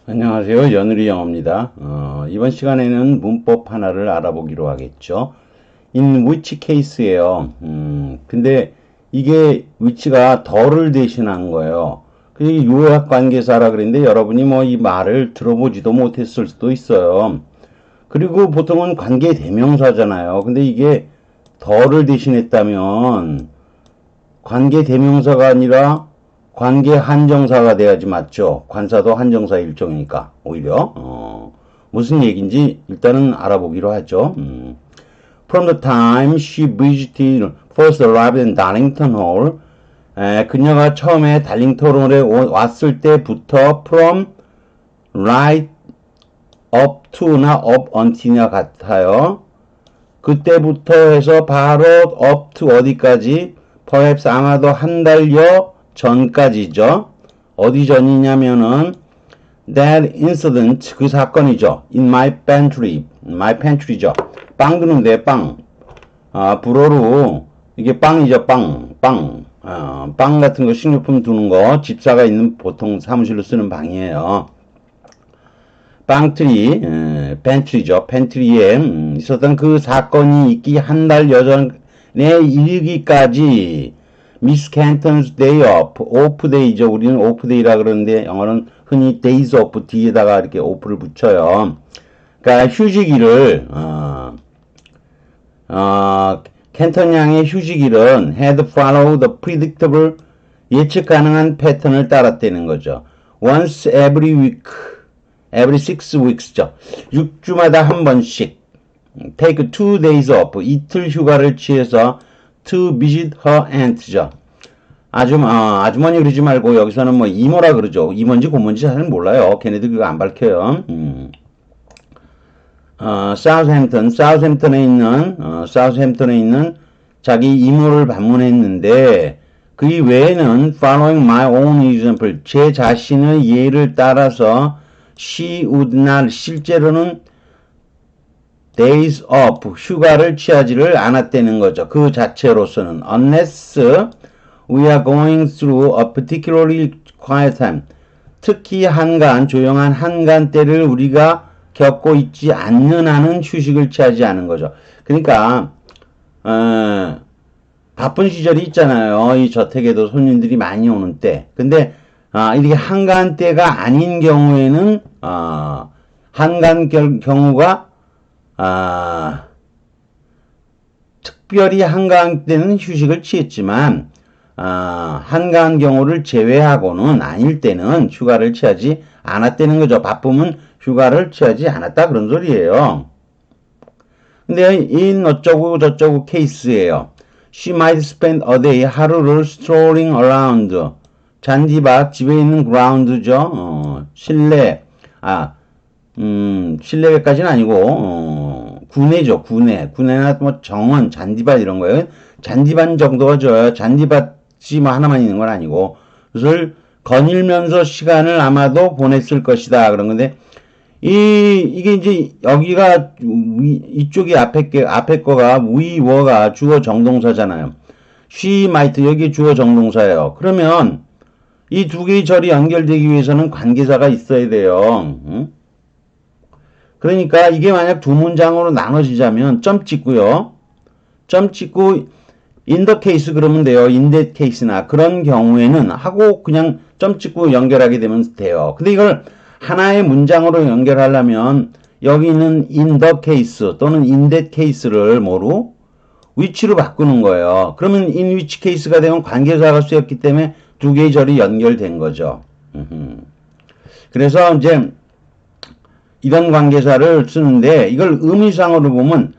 안녕하세요. 연우리 영어입니다. 이번 시간에는 문법 하나를 알아보기로 하겠죠. in which case예요. 근데 이게 which가 더를 대신한 거예요. 그게 요약관계사라 그랬는데 여러분이 뭐 이 말을 들어보지도 못했을 수도 있어요. 그리고 보통은 관계대명사잖아요. 근데 이게 더를 대신했다면 관계대명사가 아니라 관계 한정사가 돼야지 맞죠. 관사도 관정사 일종이니까 오히려 무슨 얘기인지 일단은 알아보기로 하죠. From the time she visited first arrived in Darlington Hall, 그녀가 처음에 달링턴홀에 왔을 때부터 from right up to나 up until이나 같아요. 그때부터 해서 바로 up to 어디까지? perhaps 아마도 한 달여 전까지죠. 어디 전이냐면은 that incident 그 사건이죠. in my pantry죠. 빵 두는데 빵. 불어로 이게 빵이죠. 빵. 빵 같은 거 식료품 두는 거 집사가 있는 보통 사무실로 쓰는 방이에요. 빵트리, 팬트리죠. 팬트리에 있었던 그 사건이 있기 한 달 여전에 이르기까지 미스 캔턴's day off day죠. 우리는 off day라 그러는데 영어는 흔히 days off 뒤에다가 이렇게 off를 붙여요. 그러니까 휴직일을 캔턴 양의 휴직일은 had followed the predictable 예측 가능한 패턴을 따랐다는 거죠. Once every week, every 6weeks죠. 6주마다 한 번씩 take 2 days off 이틀 휴가를 취해서 to visit her aunt죠. 아주머니 그러지 말고 여기서는 뭐 이모라 그러죠. 이모인지 고모인지 잘 몰라요. 걔네들 그거 안 밝혀요. 사우스햄튼에 있는 자기 이모를 방문했는데 그 외에는 following my own example 제 자신의 예를 따라서 she would not 실제로는 days off 휴가를 취하지를 않았다는 거죠. 그 자체로서는 unless we are going through a particularly quiet time 특히 조용한 한간 때를 우리가 겪고 있지 않는 한은 휴식을 취하지 않은 거죠. 그러니까 바쁜 시절이 있잖아요. 이 저택에도 손님들이 많이 오는 때. 근데 이렇게 한간 때가 아닌 경우에는 한간 경우가 특별히 한가한 때는 휴식을 취했지만 한가한 경우를 제외하고는 아닐 때는 휴가를 취하지 않았다는 거죠. 바쁘면 휴가를 취하지 않았다 그런 소리예요. 근데 in 어쩌고 저쩌고 케이스예요. She might spend a day 하루를 strolling around 잔디밭 집에 있는 ground죠. 실내 실내외까지는 아니고 구내죠. 구내나 뭐 정원, 잔디밭 이런 거예요. 잔디밭 정도가 좋아요. 잔디밭이 뭐 하나만 있는 건 아니고 그것을 거닐면서 시간을 아마도 보냈을 것이다 그런 건데 이게 이제 여기가 이쪽이 앞에 거가 were가 주어 정동사잖아요. she might 여기 주어 정동사예요. 그러면 이 두 개의 절이 연결되기 위해서는 관계사가 있어야 돼요. 그러니까 이게 만약 두 문장으로 나눠지자면 점 찍고요. 점 찍고 in the case 그러면 돼요. in that case나 그런 경우에는 하고 그냥 점 찍고 연결하게 되면 돼요. 근데 이걸 하나의 문장으로 연결하려면 여기 있는 in the case 또는 in that case를 뭐로? which로 바꾸는 거예요. 그러면 in which case가 되면 관계사가 쓰였기 때문에 두 개의 절이 연결된 거죠. 그래서 이제 이런 관계사를 쓰는데 이걸 의미상으로 보면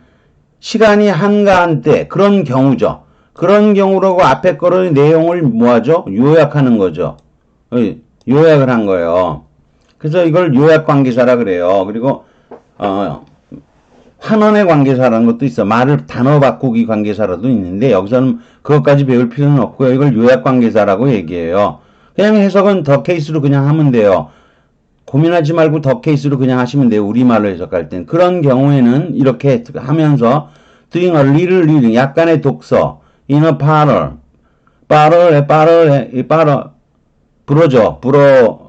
시간이 한가한 때 그런 경우죠. 그런 경우라고 앞에 거를 내용을 뭐하죠? 요약하는 거죠. 요약을 한 거예요. 그래서 이걸 요약관계사라 그래요. 그리고 환원의 관계사라는 것도 있어. 말을 단어 바꾸기 관계사라도 있는데 여기서는 그것까지 배울 필요는 없고요. 이걸 요약관계사라고 얘기해요. 그냥 해석은 더 케이스로 그냥 하면 돼요. 고민하지 말고 더 케이스로 그냥 하시면 돼요. 우리말로 해석할 땐. 그런 경우에는 이렇게 하면서 doing a little reading 약간의 독서 in a parlor 불어죠.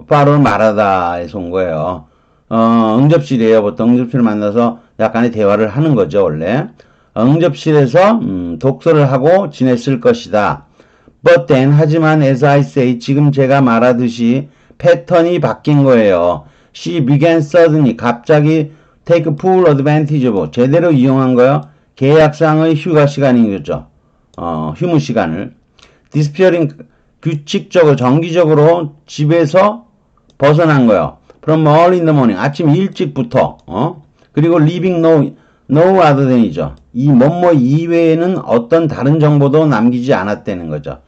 곧바로 말하다에서 온 거예요. 응접실이에요. 보통 응접실을 만나서 약간의 대화를 하는 거죠, 원래. 응접실에서 독서를 하고 지냈을 것이다. But then, 하지만 as I say, 지금 제가 말하듯이 패턴이 바뀐 거예요. She began suddenly, 갑자기 take full advantage of, 제대로 이용한 거요. 계약상의 휴가 시간인 거죠. 휴무 시간을. disappearing, 규칙적으로, 정기적으로 집에서 벗어난 거예요. From early in the morning, 아침 일찍부터, 그리고 leaving no other than이죠. 이 뭐뭐 이외에는 어떤 다른 정보도 남기지 않았다는 거죠.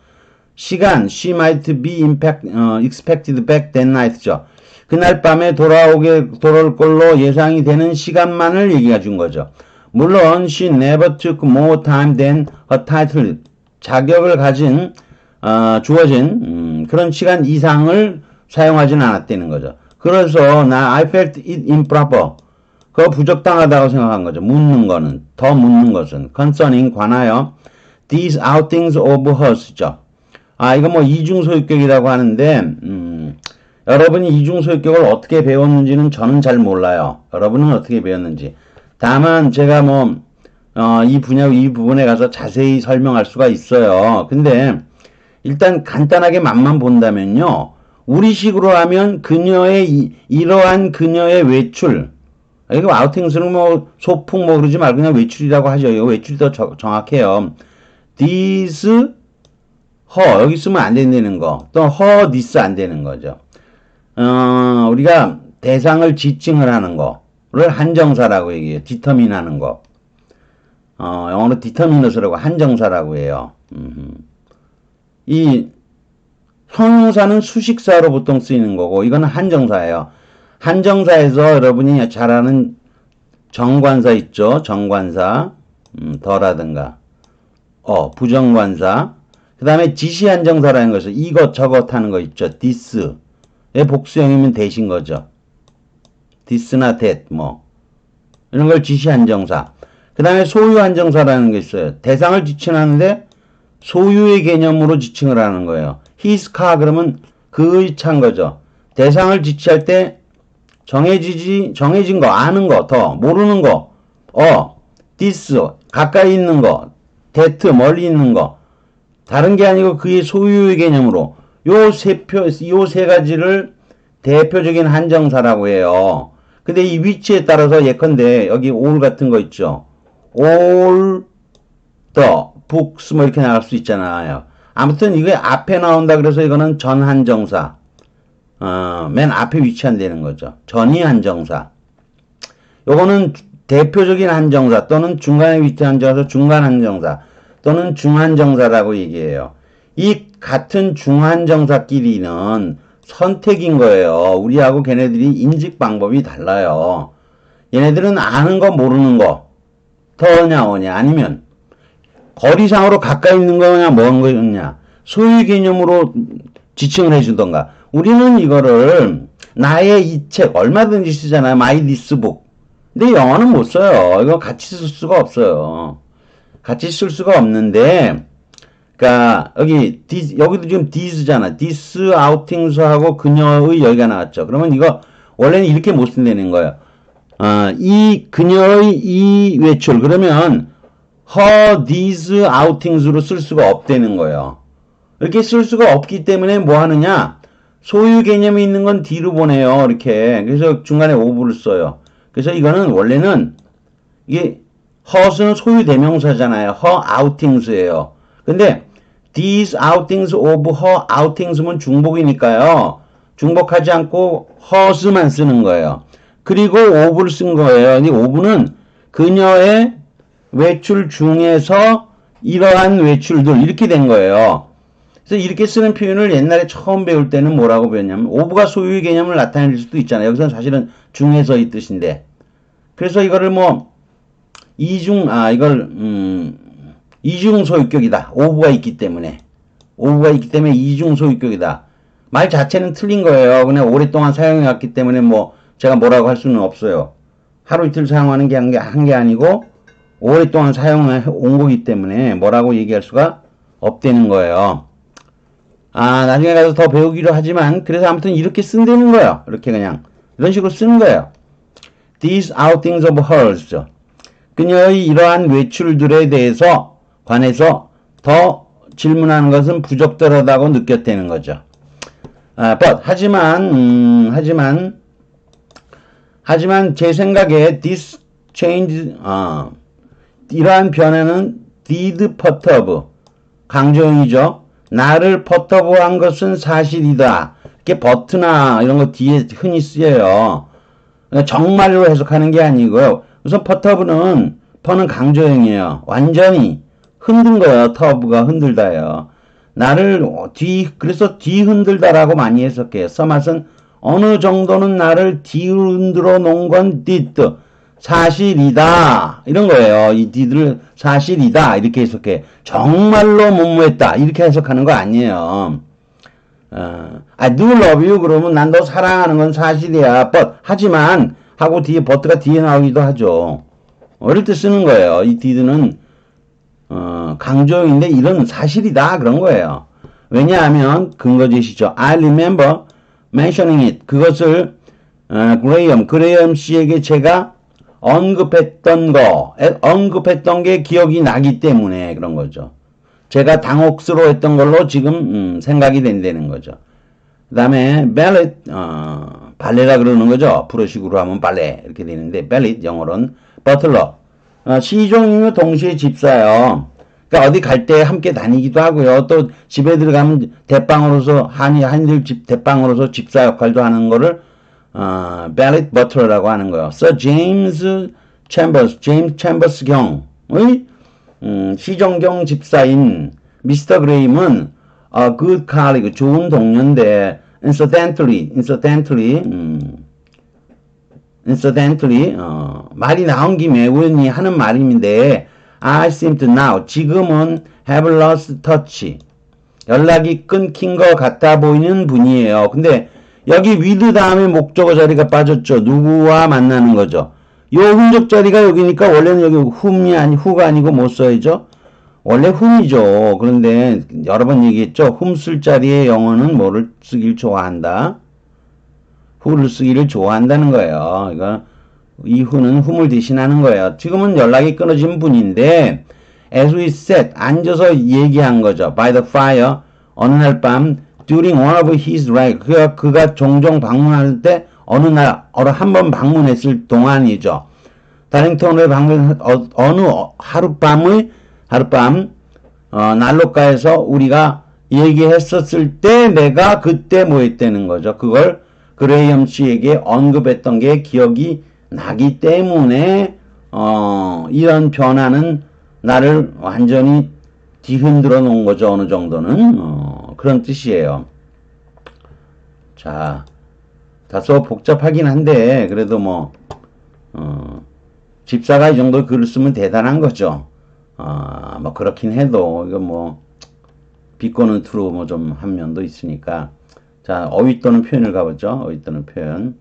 시간, she might be expected back that night죠. 그날 밤에 돌아올 걸로 예상이 되는 시간만을 얘기해 준 거죠. 물론 she never took more time than her title, 자격을 가진 주어진 그런 시간 이상을 사용하진 않았다는 거죠. 그래서 I felt it improper. 그거 부적당하다고 생각한 거죠. 더 묻는 것은 concerning, 관하여 these outings of hers죠. 이거 뭐 이중소유격이라고 하는데 여러분이 이중소유격을 어떻게 배웠는지는 저는 잘 몰라요. 여러분은 어떻게 배웠는지. 다만 제가 이 부분에 가서 자세히 설명할 수가 있어요. 근데 일단 간단하게 맛만 본다면요. 우리식으로 하면 이러한 그녀의 외출, 이거 아우팅스는 소풍 그러지 말고 그냥 외출이라고 하죠. 이거 외출이 더 정확해요. this her, 여기 쓰면 안 된다는 거. 또 her this 안 되는 거죠. 우리가 대상을 지칭을 하는 거를 한정사라고 얘기해요. determine 하는 거. 영어로 determiners라고 한정사라고 해요. 이 형용사는 수식사로 보통 쓰이는 거고, 이거는 한정사예요. 한정사에서 여러분이 잘 아는 정관사 있죠? 정관사, 더라든가, 부정관사. 그 다음에 지시한정사라는 것은 이것, 저것 하는 거 있죠? this의 복수형이면 대신 거죠. this나 that, 이런 걸 지시한정사. 그 다음에 소유한정사라는 게 있어요. 대상을 지칭하는데 소유의 개념으로 지칭을 하는 거예요. his car 그러면 그의 차인 거죠. 대상을 지칭할 때 정해진 거, 아는 거, 더, 모르는 거, this, 가까이 있는 거, that, 멀리 있는 거. 다른 게 아니고 그의 소유의 개념으로 요 세 가지를 대표적인 한정사라고 해요. 근데 이 위치에 따라서 예컨대 여기 all 같은 거 있죠. all the books 이렇게 나갈 수 있잖아요. 아무튼 이게 앞에 나온다 그래서 이거는 전한정사. 맨 앞에 위치한다는 거죠. 전이 한정사. 요거는 대표적인 한정사 또는 중간에 위치한 한정사, 중간 한정사 또는 중한정사라고 얘기해요. 이 같은 중한정사끼리는 선택인 거예요. 우리하고 걔네들이 인식 방법이 달라요. 얘네들은 아는 거 모르는 거 더냐 오냐 아니면 거리상으로 가까이 있는 거냐 먼 거냐 소유 개념으로 지칭을 해주던가. 우리는 이거를 나의 이 책 얼마든지 쓰잖아요. My this book. 근데 영어는 못 써요. 이거 같이 쓸 수가 없어요. 같이 쓸 수가 없는데, 그니까, 여기도 지금 this잖아. this outing스하고 그녀의 여기가 나왔죠. 그러면 이거, 원래는 이렇게 못 쓴다는 거예요. 이 그녀의 이 외출. 그러면, her these outings로 쓸 수가 없다는 거예요. 이렇게 쓸 수가 없기 때문에 뭐 하느냐? 소유 개념이 있는 건 뒤로 보내요. 이렇게. 그래서 중간에 of를 써요. 그래서 이거는 원래는, 이게, her는 소유 대명사잖아요. her outings예요. 근데 these outings of her outings면 중복이니까요. 중복하지 않고 hers만 쓰는 거예요. 그리고 of를 쓴 거예요. 이 of는 그녀의 외출 중에서 이러한 외출들 이렇게 된 거예요. 그래서 이렇게 쓰는 표현을 옛날에 처음 배울 때는 뭐라고 배웠냐면 of가 소유의 개념을 나타낼 수도 있잖아요. 여기서는 사실은 중에서 이 뜻인데. 그래서 이거를 이중 소유격이다. of가 있기 때문에 이중 소유격이다. 말 자체는 틀린 거예요. 그냥 오랫동안 사용해 왔기 때문에 제가 뭐라고 할 수는 없어요. 하루 이틀 사용하는 게 한 게 아니고 오랫동안 사용해 온 거기 때문에 뭐라고 얘기할 수가 없다는 거예요. 나중에 가서 더 배우기로 하지만, 그래서 아무튼 이렇게 쓴다는 거예요. 이렇게 그냥. 이런 식으로 쓰는 거예요. These outings of hers. 그녀의 이러한 외출들에 관해서 더 질문하는 것은 부적절하다고 느꼈다는 거죠. 하지만 제 생각에 this change, 이러한 변화는 did perturb, 강조형이죠. 나를 퍼터브한 것은 사실이다. 이렇게 버트나 이런 거 뒤에 흔히 쓰여요. 정말로 해석하는 게 아니고요. 우선 퍼터브는 퍼는 강조형이에요. 완전히 흔든 거예요. 터브가 흔들다예요. 나를 그래서 뒤흔들다라고 많이 해석해요. 써맛은 어느 정도는 나를 뒤흔들어 놓은 건 did. 사실이다. 이런 거예요. 이 did를 사실이다. 이렇게 해석해. 정말로 뭐뭐했다. 이렇게 해석하는 거 아니에요. I do love you. 그러면 난 너 사랑하는 건 사실이야. but, 하지만, 하고 뒤에, but가 뒤에 나오기도 하죠. 어릴 때 쓰는 거예요. 이 did는, 강조형인데 이런 사실이다. 그런 거예요. 왜냐하면, 근거제시죠. I remember mentioning it. 그것을, 그레이엄 씨에게 제가 언급했던 게 기억이 나기 때문에 그런 거죠. 제가 당혹스러워했던 걸로 지금 생각이 된다는 거죠. 그 다음에 ballet, 발레라 그러는 거죠. 불어식으로 하면 발레 이렇게 되는데 ballet 영어로는 butler, 시종이며 동시에 집사요. 그러니까 어디 갈 때 함께 다니기도 하고요. 또 집에 들어가면 대빵으로서 한인들 집 대빵으로서 집사 역할도 하는 거를 ballet butler라고 하는 거예요. Sir James Chambers 경의 시정경 집사인 미스터 그레임은 good colleague, 좋은 동료인데 incidentally 말이 나온 김에 우연히 하는 말인데 I seem to now 지금은 have lost touch 연락이 끊긴 것 같아 보이는 분이에요. 근데 여기 with 다음에 목적어 자리가 빠졌죠. 누구와 만나는 거죠. 요 흔적 자리가 여기니까 원래는 여기 who가 아니고 뭐 써야죠? 원래 whom이죠. 그런데 여러 번 얘기했죠. whom 쓸 자리에 영어는 뭐를 쓰길 좋아한다? who를 쓰기를 좋아한다는 거예요. 그러니까 이 who는 whom을 대신하는 거예요. 지금은 연락이 끊어진 분인데 as we sat 앉아서 얘기한 거죠. by the fire 어느 날 밤 during one of his rides 그가 종종 방문할 때 어느 날 한 번 방문했을 동안이죠. 다링턴을 어느 하룻밤 난로가에서 우리가 얘기했었을 때 내가 그때 뭐 했다는 거죠. 그걸 그레이엄 씨에게 언급했던 게 기억이 나기 때문에 이런 변화는 나를 완전히 뒤흔들어 놓은 거죠. 어느 정도는 그런 뜻이에요. 자, 다소 복잡하긴 한데 그래도 뭐 집사가 이 정도 글을 쓰면 대단한 거죠. 뭐 그렇긴 해도 이거 뭐 비꼬는 투로 뭐 좀 한 면도 있으니까. 자, 어휘 또는 표현을 가보죠. 어휘 또는 표현.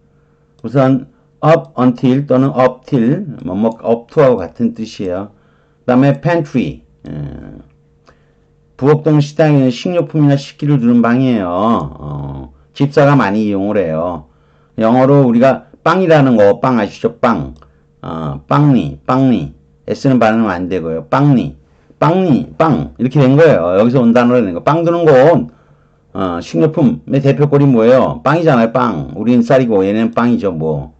우선 up until 또는 up till 뭐 up to하고 같은 뜻이에요. 그 다음에 pantry 부엌동 식당에는 식료품이나 식기를 두는 방이에요. 집사가 많이 이용을 해요. 영어로 우리가 빵이라는 거, 빵 아시죠? 빵. 빵니. S는 발음은 안 되고요. 빵니. 빵. 이렇게 된 거예요. 여기서 온 단어로 된 거. 빵 두는 곳, 식료품의 대표꼴이 뭐예요? 빵이잖아요, 빵. 우린 쌀이고, 얘네는 빵이죠, 뭐.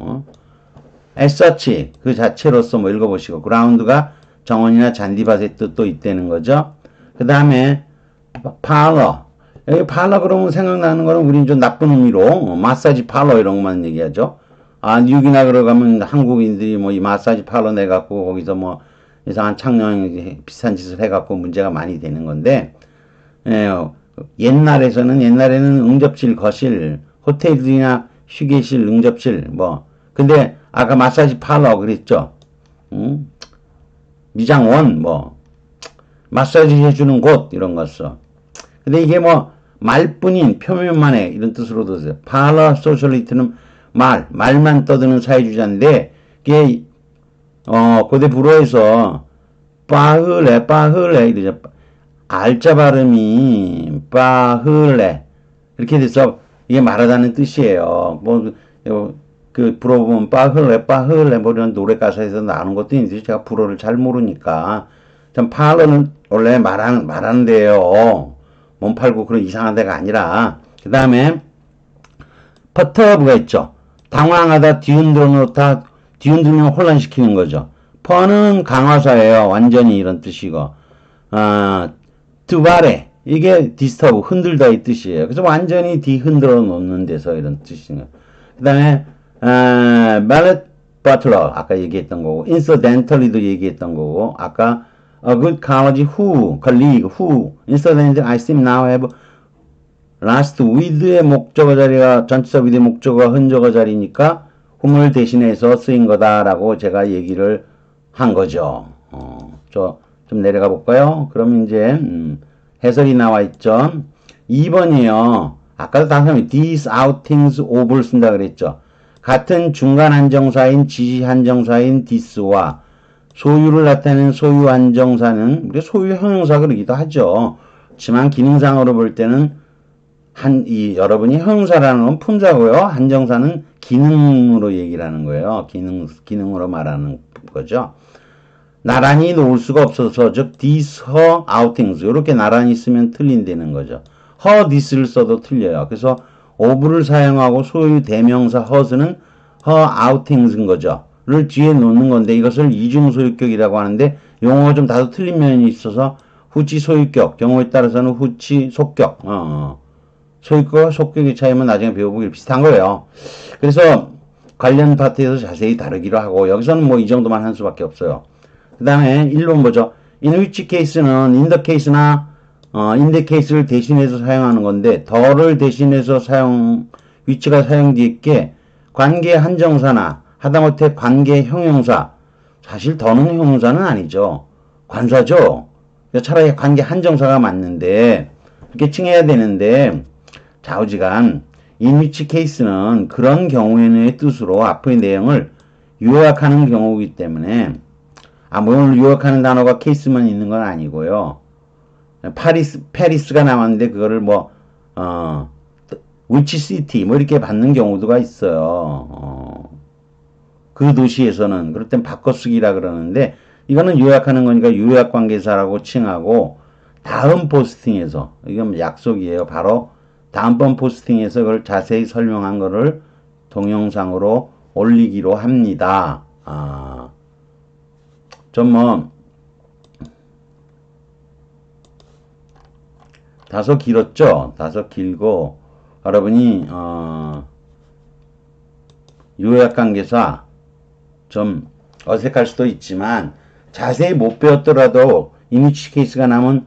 as such, 그 자체로서 뭐 읽어보시고. 그라운드가 정원이나 잔디밭의 뜻도 있다는 거죠. 그 다음에, parlor. 여기 parlor 그러면 생각나는 거는 우린 좀 나쁜 의미로, 마사지 parlor 이런 것만 얘기하죠. 뉴욕이나 그러가면 한국인들이 뭐 이 마사지 parlor 내갖고 거기서 뭐 이상한 창녕 비싼 짓을 해갖고 문제가 많이 되는 건데, 옛날에는 응접실, 거실, 호텔들이나 휴게실, 응접실, 뭐. 근데 아까 마사지 parlor 그랬죠. 미장원, 뭐. 마사지 해주는 곳, 이런 거 써. 근데 이게 뭐, 말뿐인 표면만의 이런 뜻으로도 써요. parlor sociality는 말만 떠드는 사회주의자인데, 그게, 고대 불어에서, 빠흘레, 이러죠. 알자 발음이 빠흘레 이렇게 돼서 이게 말하다는 뜻이에요. 뭐 그 불어 보면 빠흘레 뭐 이런 노래 가사에서 나오는 것도 있는데 제가 불어를 잘 모르니까 전 파흘레는 원래 말하는데요. 몸 팔고 그런 이상한 데가 아니라 그 다음에 퍼터브가 있죠. 당황하다 뒤흔들면 혼란시키는 거죠. 퍼는 강화사예요. 완전히 이런 뜻이고 두바레 이게 디스터브 흔들다 이 뜻이에요. 그래서 완전히 뒤흔들어 놓는 데서 이런 뜻이에요. 그 다음에 말렛 버틀러 아까 얘기했던 거고 incidentally도 얘기했던 거고 아까 a good college who colleague who incidentally I seem now have last with의 목적어 자리가 전치사 with의 목적어가 흔적어 자리니까 whom을 대신해서 쓰인 거다라고 제가 얘기를 한 거죠. 좀 내려가 볼까요? 그럼 이제 해설이 나와 있죠. 2번이요. 아까도 당연히 these outings of를 쓴다 그랬죠. 같은 중간 한정사인 지시 한정사인 this와 소유를 나타내는 소유 한정사는 소유 형용사 그러기도 하죠. 하지만 기능상으로 볼 때는 여러분이 형용사라는 건 품사고요. 한정사는 기능으로 얘기를 하는 거예요. 기능으로 말하는 거죠. 나란히 놓을 수가 없어서 즉 these her outings 이렇게 나란히 쓰면 틀린다는 거죠. her this를 써도 틀려요. 그래서 of를 사용하고 소유 대명사 her는 her outings인 거죠. 를 뒤에 놓는 건데 이것을 이중소유격이라고 하는데 용어가 좀 다소 틀린 면이 있어서 후치 소유격 경우에 따라서는 후치 속격 소유격과 속격의 차이면 나중에 배워보기로 비슷한 거예요. 그래서 관련 파트에서 자세히 다루기로 하고 여기서는 뭐 이 정도만 한 수밖에 없어요. 그 다음에 1번 보죠. in which case는 in the case나 in the case를 대신해서 사용하는 건데 더를 대신해서 which가 사용되어 있게 관계 한정사나 하다못해 관계 형용사 사실 더는 형용사는 아니죠. 관사죠. 차라리 관계 한정사가 맞는데 이렇게 칭해야 되는데 좌우지간 in which case는 그런 경우에는 뜻으로 앞의 내용을 요약하는 경우이기 때문에 물론 요약하는 단어가 케이스만 있는 건 아니고요. 페리스가 나왔는데 그거를 which city 이렇게 받는 경우도가 있어요. 그 도시에서는 그럴 땐 바꿔쓰기라 그러는데 이거는 요약하는 거니까 요약관계사라고 칭하고 다음 포스팅에서 이건 약속이에요. 바로 다음번 포스팅에서 그걸 자세히 설명한 거를 동영상으로 올리기로 합니다. 좀 다소 길었죠? 다소 길고 여러분이 요약관계사 좀 어색할 수도 있지만 자세히 못 배웠더라도 이미지 케이스가 나면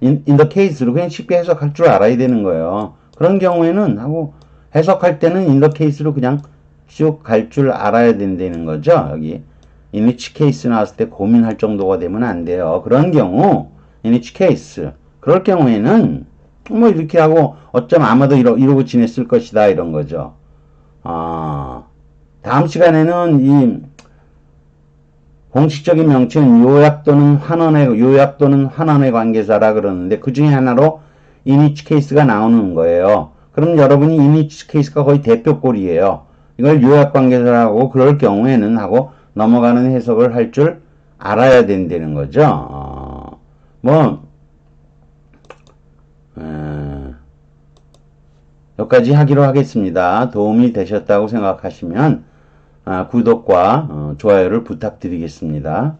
in the case로 그냥 쉽게 해석할 줄 알아야 되는 거예요. 그런 경우에는 하고 해석할 때는 in the case로 그냥 쭉 갈 줄 알아야 된다는 거죠. 여기 in which case 나왔을 때 고민할 정도가 되면 안 돼요. 그런 경우 in which case 그럴 경우에는 뭐 이렇게 하고 어쩜 아마도 이러고 지냈을 것이다 이런 거죠. 다음 시간에는 이 공식적인 명칭은 요약 또는 환원의 관계사라 그러는데 그 중에 하나로 in which case가 나오는 거예요. 그럼 여러분이 in which case가 거의 대표꼴이에요. 이걸 요약 관계사라고 그럴 경우에는 하고 넘어가는 해석을 할 줄 알아야 된다는 거죠. 여기까지 하기로 하겠습니다. 도움이 되셨다고 생각하시면 구독과 좋아요를 부탁드리겠습니다.